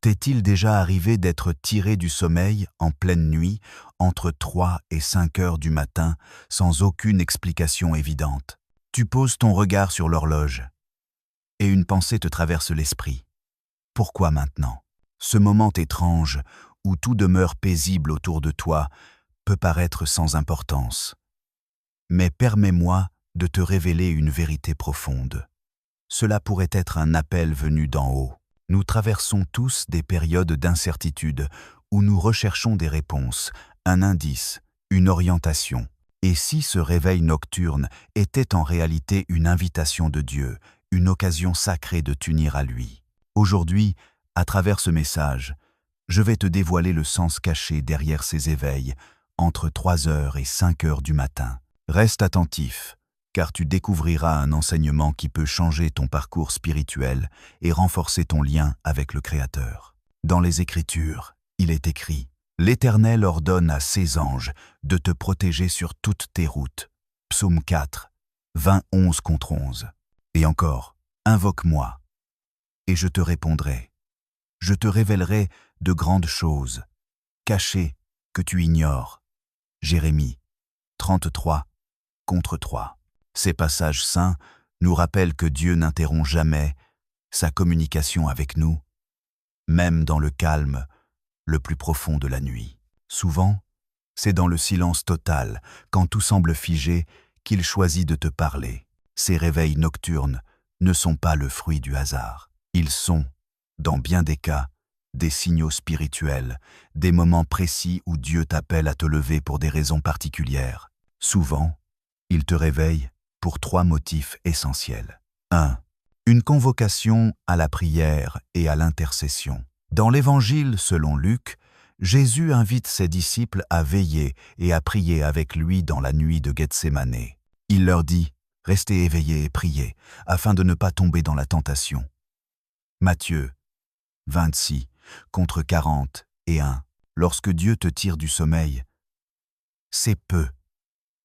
T'est-il déjà arrivé d'être tiré du sommeil en pleine nuit, entre 3 et 5 heures du matin, sans aucune explication évidente? Tu poses ton regard sur l'horloge et une pensée te traverse l'esprit. Pourquoi maintenant? Ce moment étrange, où tout demeure paisible autour de toi, peut paraître sans importance. Mais permets-moi de te révéler une vérité profonde. Cela pourrait être un appel venu d'en haut. Nous traversons tous des périodes d'incertitude où nous recherchons des réponses, un indice, une orientation. Et si ce réveil nocturne était en réalité une invitation de Dieu, une occasion sacrée de t'unir à lui? Aujourd'hui, à travers ce message, je vais te dévoiler le sens caché derrière ces éveils, entre 3 heures et 5 heures du matin. Reste attentif, car tu découvriras un enseignement qui peut changer ton parcours spirituel et renforcer ton lien avec le Créateur. Dans les Écritures, il est écrit « L'Éternel ordonne à ses anges de te protéger sur toutes tes routes. » Psaume 4, 21 contre 11. Et encore, « Invoque-moi, et je te répondrai. Je te révélerai de grandes choses, cachées que tu ignores. » Jérémie 33 contre 3. Ces passages saints nous rappellent que Dieu n'interrompt jamais sa communication avec nous, même dans le calme le plus profond de la nuit. Souvent, c'est dans le silence total, quand tout semble figé, qu'il choisit de te parler. Ces réveils nocturnes ne sont pas le fruit du hasard. Ils sont, dans bien des cas, des signaux spirituels, des moments précis où Dieu t'appelle à te lever pour des raisons particulières. Souvent, il te réveille pour 3 motifs essentiels. 1. Une convocation à la prière et à l'intercession. Dans l'Évangile selon Luc, Jésus invite ses disciples à veiller et à prier avec lui dans la nuit de Gethsémane. Il leur dit « Restez éveillés et priez, afin de ne pas tomber dans la tentation. » Matthieu 26 contre 41. Lorsque Dieu te tire du sommeil, c'est peu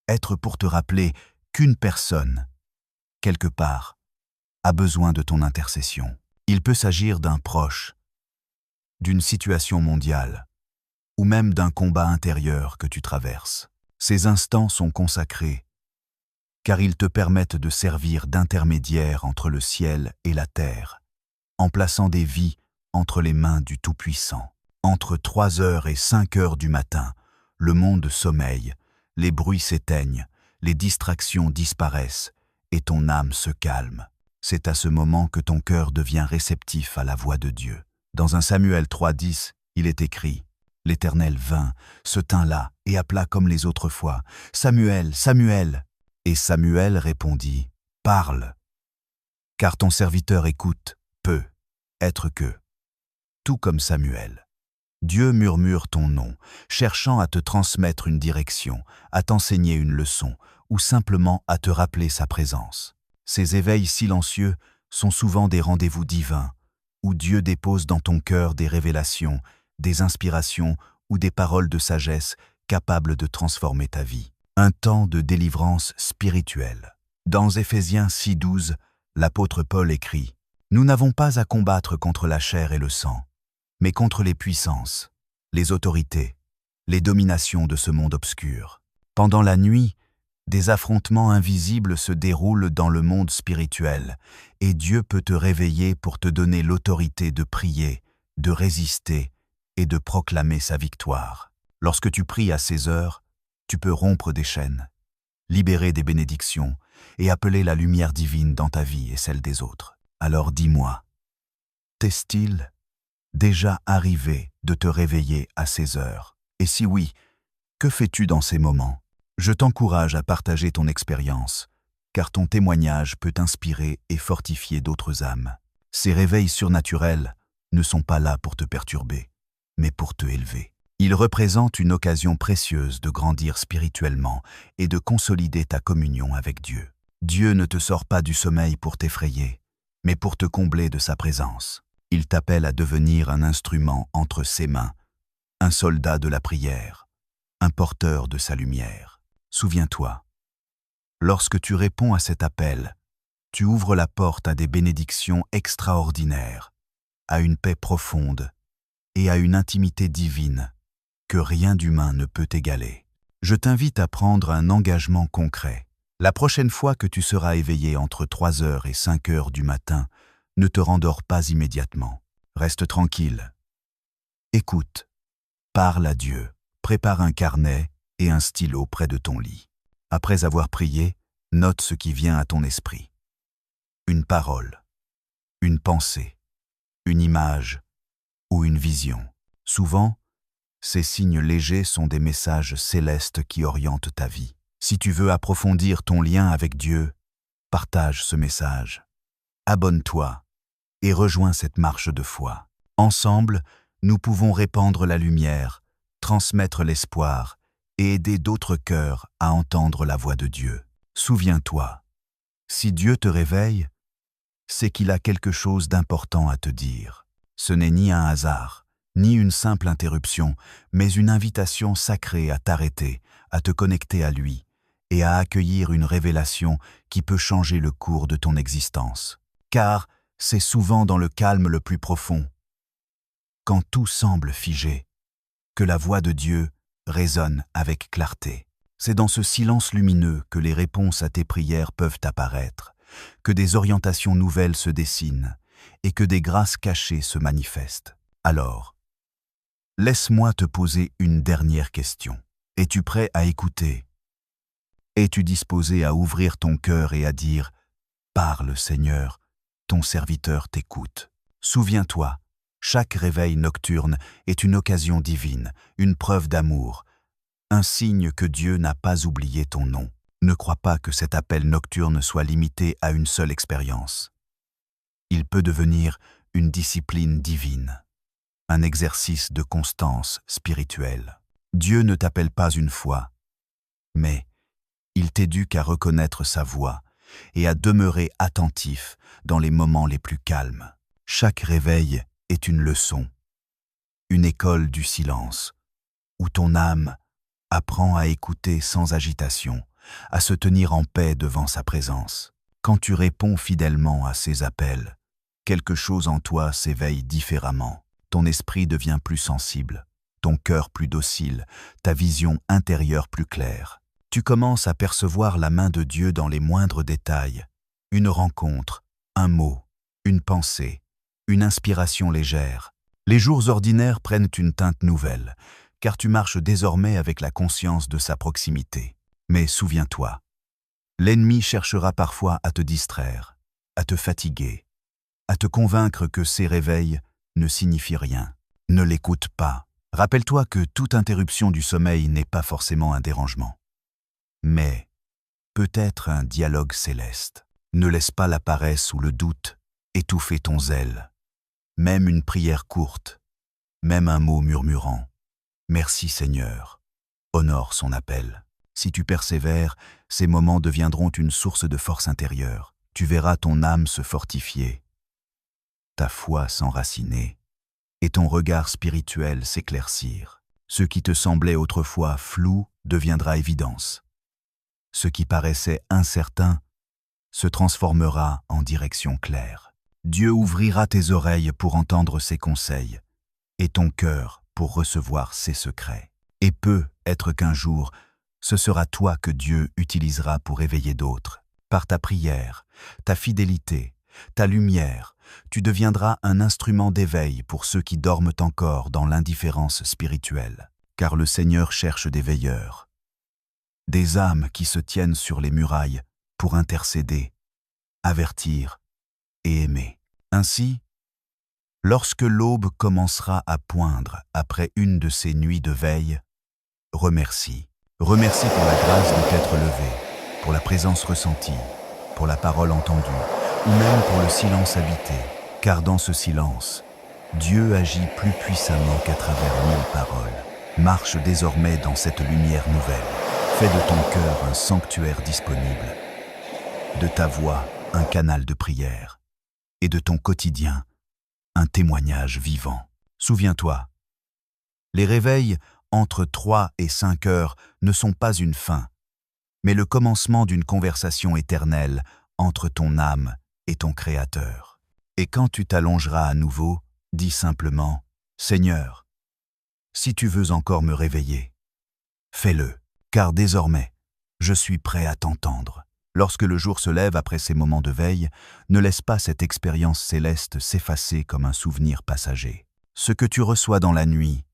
être pour te rappeler qu'une personne, quelque part, a besoin de ton intercession. Il peut s'agir d'un proche, d'une situation mondiale, ou même d'un combat intérieur que tu traverses. Ces instants sont consacrés, car ils te permettent de servir d'intermédiaire entre le ciel et la terre, en plaçant des vies entre les mains du Tout-Puissant. Entre 3 heures et 5 heures du matin, le monde sommeille, les bruits s'éteignent, les distractions disparaissent et ton âme se calme. C'est à ce moment que ton cœur devient réceptif à la voix de Dieu. Dans 1 Samuel 3,10, il est écrit « L'Éternel vint, se tint là et appela comme les autres fois « Samuel, Samuel !» Et Samuel répondit « Parle, car ton serviteur écoute, peut être que. » Tout comme Samuel, Dieu murmure ton nom, cherchant à te transmettre une direction, à t'enseigner une leçon, ou simplement à te rappeler sa présence. Ces éveils silencieux sont souvent des rendez-vous divins, où Dieu dépose dans ton cœur des révélations, des inspirations ou des paroles de sagesse capables de transformer ta vie. Un temps de délivrance spirituelle. Dans Éphésiens 6,12, l'apôtre Paul écrit « Nous n'avons pas à combattre contre la chair et le sang, mais contre les puissances, les autorités, les dominations de ce monde obscur. » Pendant la nuit, des affrontements invisibles se déroulent dans le monde spirituel, et Dieu peut te réveiller pour te donner l'autorité de prier, de résister et de proclamer sa victoire. Lorsque tu pries à ces heures, tu peux rompre des chaînes, libérer des bénédictions et appeler la lumière divine dans ta vie et celle des autres. Alors dis-moi, t'est-il déjà arrivé de te réveiller à ces heures? Et si oui, que fais-tu dans ces moments? Je t'encourage à partager ton expérience, car ton témoignage peut inspirer et fortifier d'autres âmes. Ces réveils surnaturels ne sont pas là pour te perturber, mais pour te élever. Ils représentent une occasion précieuse de grandir spirituellement et de consolider ta communion avec Dieu. Dieu ne te sort pas du sommeil pour t'effrayer, mais pour te combler de sa présence. Il t'appelle à devenir un instrument entre ses mains, un soldat de la prière, un porteur de sa lumière. Souviens-toi, lorsque tu réponds à cet appel, tu ouvres la porte à des bénédictions extraordinaires, à une paix profonde et à une intimité divine que rien d'humain ne peut égaler. Je t'invite à prendre un engagement concret. La prochaine fois que tu seras éveillé entre 3 heures et 5 heures du matin, ne te rendors pas immédiatement. Reste tranquille. Écoute, parle à Dieu, prépare un carnet et un stylo près de ton lit. Après avoir prié, note ce qui vient à ton esprit. Une parole, une pensée, une image ou une vision. Souvent, ces signes légers sont des messages célestes qui orientent ta vie. Si tu veux approfondir ton lien avec Dieu, partage ce message. Abonne-toi et rejoins cette marche de foi. Ensemble, nous pouvons répandre la lumière, transmettre l'espoir et aider d'autres cœurs à entendre la voix de Dieu. Souviens-toi, si Dieu te réveille, c'est qu'il a quelque chose d'important à te dire. Ce n'est ni un hasard, ni une simple interruption, mais une invitation sacrée à t'arrêter, à te connecter à lui et à accueillir une révélation qui peut changer le cours de ton existence. Car c'est souvent dans le calme le plus profond, quand tout semble figé, que la voix de Dieu résonne avec clarté. C'est dans ce silence lumineux que les réponses à tes prières peuvent apparaître, que des orientations nouvelles se dessinent et que des grâces cachées se manifestent. Alors, laisse-moi te poser une dernière question. Es-tu prêt à écouter? Es-tu disposé à ouvrir ton cœur et à dire « Parle, Seigneur, ton serviteur t'écoute ». Souviens-toi, chaque réveil nocturne est une occasion divine, une preuve d'amour, un signe que Dieu n'a pas oublié ton nom. Ne crois pas que cet appel nocturne soit limité à une seule expérience. Il peut devenir une discipline divine, un exercice de constance spirituelle. Dieu ne t'appelle pas une fois, mais il t'éduque à reconnaître sa voix et à demeurer attentif dans les moments les plus calmes. Chaque réveil est une leçon, une école du silence, où ton âme apprend à écouter sans agitation, à se tenir en paix devant sa présence. Quand tu réponds fidèlement à ses appels, quelque chose en toi s'éveille différemment. Ton esprit devient plus sensible, ton cœur plus docile, ta vision intérieure plus claire. Tu commences à percevoir la main de Dieu dans les moindres détails. Une rencontre, un mot, une pensée, une inspiration légère. Les jours ordinaires prennent une teinte nouvelle, car tu marches désormais avec la conscience de sa proximité. Mais souviens-toi, l'ennemi cherchera parfois à te distraire, à te fatiguer, à te convaincre que ces réveils ne signifient rien. Ne l'écoute pas. Rappelle-toi que toute interruption du sommeil n'est pas forcément un dérangement, mais peut-être un dialogue céleste. Ne laisse pas la paresse ou le doute étouffer ton zèle. Même une prière courte, même un mot murmurant « Merci Seigneur » honore son appel. Si tu persévères, ces moments deviendront une source de force intérieure. Tu verras ton âme se fortifier, ta foi s'enraciner et ton regard spirituel s'éclaircir. Ce qui te semblait autrefois flou deviendra évidence. Ce qui paraissait incertain se transformera en direction claire. Dieu ouvrira tes oreilles pour entendre ses conseils et ton cœur pour recevoir ses secrets. Et peut être qu'un jour, ce sera toi que Dieu utilisera pour éveiller d'autres. Par ta prière, ta fidélité, ta lumière, tu deviendras un instrument d'éveil pour ceux qui dorment encore dans l'indifférence spirituelle. Car le Seigneur cherche des veilleurs, des âmes qui se tiennent sur les murailles pour intercéder, avertir et aimer. Ainsi, lorsque l'aube commencera à poindre après une de ces nuits de veille, remercie. Remercie pour la grâce de t'être levé, pour la présence ressentie, pour la parole entendue, ou même pour le silence habité. Car dans ce silence, Dieu agit plus puissamment qu'à travers 1000 paroles. Marche désormais dans cette lumière nouvelle. Fais de ton cœur un sanctuaire disponible, de ta voix un canal de prière, et de ton quotidien un témoignage vivant. Souviens-toi, les réveils entre 3 et 5 heures ne sont pas une fin, mais le commencement d'une conversation éternelle entre ton âme et ton Créateur. Et quand tu t'allongeras à nouveau, dis simplement Seigneur, si tu veux encore me réveiller, fais-le, car désormais, je suis prêt à t'entendre. Lorsque le jour se lève après ces moments de veille, ne laisse pas cette expérience céleste s'effacer comme un souvenir passager. Ce que tu reçois dans la nuit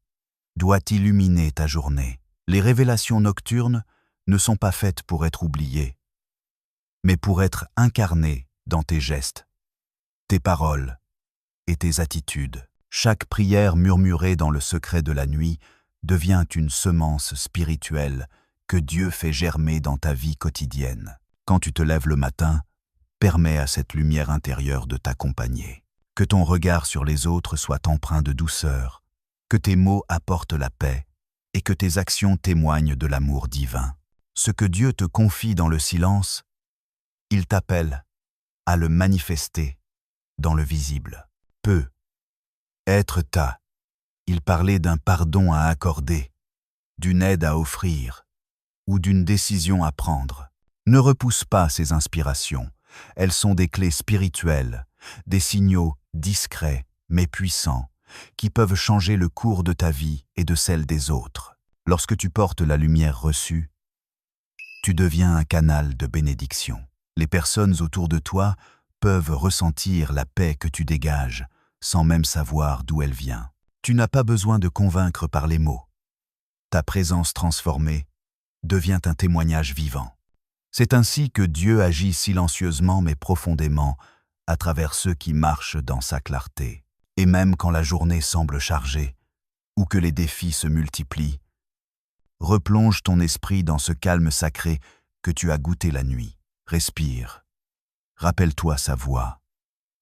doit illuminer ta journée. Les révélations nocturnes ne sont pas faites pour être oubliées, mais pour être incarnées dans tes gestes, tes paroles et tes attitudes. Chaque prière murmurée dans le secret de la nuit devient une semence spirituelle que Dieu fait germer dans ta vie quotidienne. Quand tu te lèves le matin, permets à cette lumière intérieure de t'accompagner. Que ton regard sur les autres soit empreint de douceur, que tes mots apportent la paix et que tes actions témoignent de l'amour divin. Ce que Dieu te confie dans le silence, il t'appelle à le manifester dans le visible. Peut être il parlait d'un pardon à accorder, d'une aide à offrir ou d'une décision à prendre. Ne repousse pas ces inspirations. Elles sont des clés spirituelles, des signaux discrets mais puissants qui peuvent changer le cours de ta vie et de celle des autres. Lorsque tu portes la lumière reçue, tu deviens un canal de bénédiction. Les personnes autour de toi peuvent ressentir la paix que tu dégages sans même savoir d'où elle vient. Tu n'as pas besoin de convaincre par les mots. Ta présence transformée devient un témoignage vivant. C'est ainsi que Dieu agit silencieusement mais profondément à travers ceux qui marchent dans sa clarté. Et même quand la journée semble chargée ou que les défis se multiplient, replonge ton esprit dans ce calme sacré que tu as goûté la nuit. Respire, rappelle-toi sa voix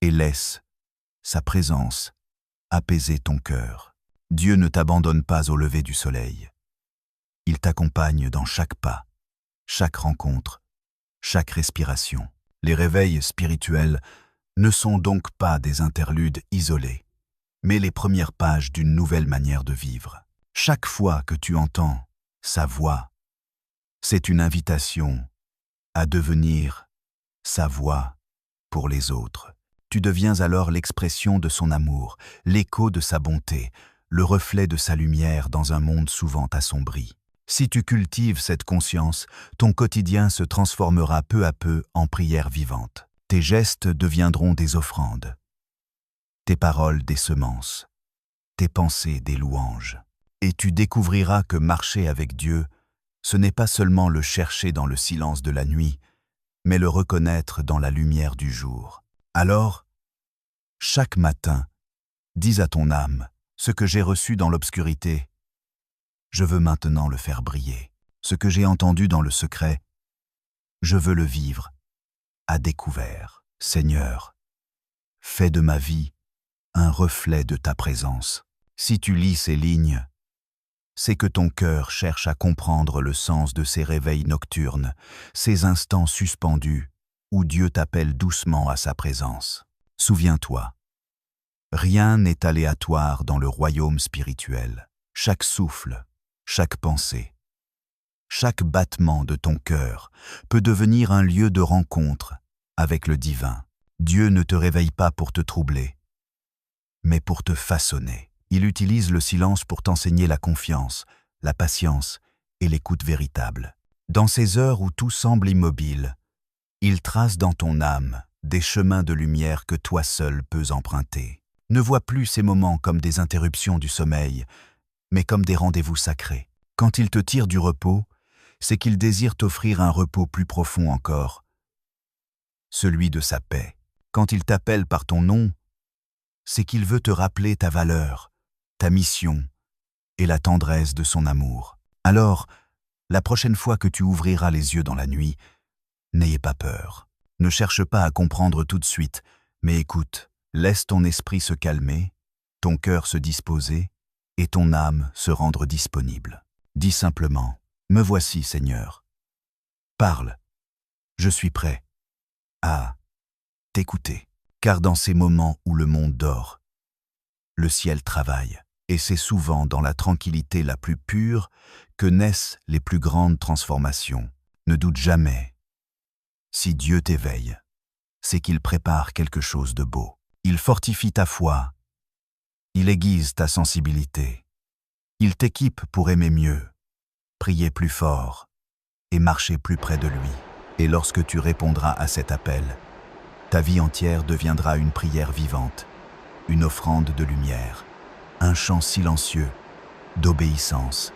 et laisse sa présence apaiser ton cœur. Dieu ne t'abandonne pas au lever du soleil. Il t'accompagne dans chaque pas, chaque rencontre, chaque respiration. Les réveils spirituels ne sont donc pas des interludes isolés, mais les premières pages d'une nouvelle manière de vivre. Chaque fois que tu entends sa voix, c'est une invitation à devenir sa voix pour les autres. Tu deviens alors l'expression de son amour, l'écho de sa bonté, le reflet de sa lumière dans un monde souvent assombri. Si tu cultives cette conscience, ton quotidien se transformera peu à peu en prière vivante. Tes gestes deviendront des offrandes, tes paroles des semences, tes pensées des louanges. Et tu découvriras que marcher avec Dieu, ce n'est pas seulement le chercher dans le silence de la nuit, mais le reconnaître dans la lumière du jour. Alors, chaque matin, dis à ton âme, ce que j'ai reçu dans l'obscurité, je veux maintenant le faire briller. Ce que j'ai entendu dans le secret, je veux le vivre à découvert. Seigneur, fais de ma vie un reflet de ta présence. Si tu lis ces lignes, c'est que ton cœur cherche à comprendre le sens de ces réveils nocturnes, ces instants suspendus où Dieu t'appelle doucement à sa présence. Souviens-toi, rien n'est aléatoire dans le royaume spirituel. Chaque souffle, chaque pensée, chaque battement de ton cœur peut devenir un lieu de rencontre avec le divin. Dieu ne te réveille pas pour te troubler, mais pour te façonner. Il utilise le silence pour t'enseigner la confiance, la patience et l'écoute véritable. Dans ces heures où tout semble immobile, il trace dans ton âme des chemins de lumière que toi seul peux emprunter. Ne vois plus ces moments comme des interruptions du sommeil, mais comme des rendez-vous sacrés. Quand il te tire du repos, c'est qu'il désire t'offrir un repos plus profond encore, celui de sa paix. Quand il t'appelle par ton nom, c'est qu'il veut te rappeler ta valeur, ta mission et la tendresse de son amour. Alors, la prochaine fois que tu ouvriras les yeux dans la nuit, n'ayez pas peur. Ne cherche pas à comprendre tout de suite, mais écoute, laisse ton esprit se calmer, ton cœur se disposer et ton âme se rendre disponible. Dis simplement, « Me voici, Seigneur. » Parle, je suis prêt à t'écouter. Car dans ces moments où le monde dort, le ciel travaille. Et c'est souvent dans la tranquillité la plus pure que naissent les plus grandes transformations. Ne doute jamais. Si Dieu t'éveille, c'est qu'il prépare quelque chose de beau. Il fortifie ta foi, Il aiguise ta sensibilité. Il t'équipe pour aimer mieux, prier plus fort et marcher plus près de lui. Et lorsque tu répondras à cet appel, ta vie entière deviendra une prière vivante, une offrande de lumière, un chant silencieux d'obéissance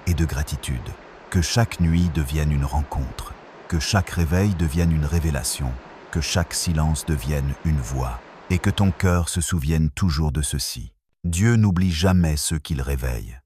et de gratitude. Que chaque nuit devienne une rencontre, que chaque réveil devienne une révélation, que chaque silence devienne une voix, et que ton cœur se souvienne toujours de ceci. Dieu n'oublie jamais ceux qu'il réveille.